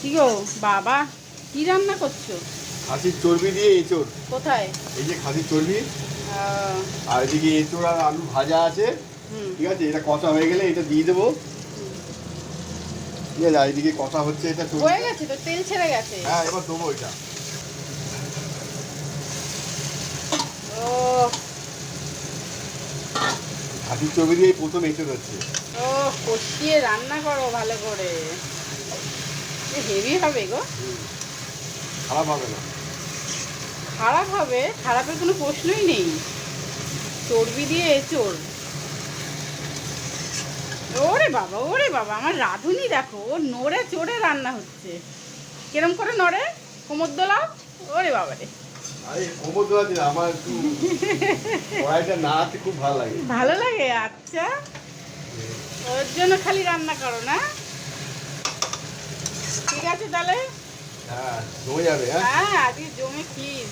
কি গো বাবা, কি রান্না করছো? খাসির চর্বি দিয়ে এঁচোড়। কোথায়? এই যে খাসির চর্বি, আহ, আর এদিকে এঁচোড় আর আলু ভাজা আছে। হুম। ঠিক আছে, এটা কষা হয়ে গেলে এটা দিয়ে দেবো। ঠিক আছে, আর এদিকে কষা হচ্ছে এটা চর্বি। হয়ে গেছে তো, তেল ছেড়ে গেছে। হ্যাঁ, এবার দেবো এটা। ও খাসির চর্বি দিয়ে প্রথম এঁচোড় হচ্ছে। ও কষিয়ে রান্না করো ভালো করে, হেভি হবে গো। খারাপ হবে না। খারাপ হবে? খারাপের কোনো প্রশ্নই নেই। চর্বি দিয়ে এঁচোড়, ওরে বাবা ওরে বাবা, আমার রাঁধুনি দেখো, ও নড়ে চড়ে রান্না হচ্ছে। কিরম করে নড়ে, কোমর দোলাও। ওরে বাবা রে, আরে খবর দেওয়া দিন, আমার একটু কড়াইটা নাড়াতে খুব ভালো লাগে। ভালো লাগে? আচ্ছা, ওর জন্য খালি রান্না করো না? ঠিক আছে তাহলে। হ্যাঁ, জমে যাবে। হ্যাঁ, হ্যাঁ, আজকে জমে খির।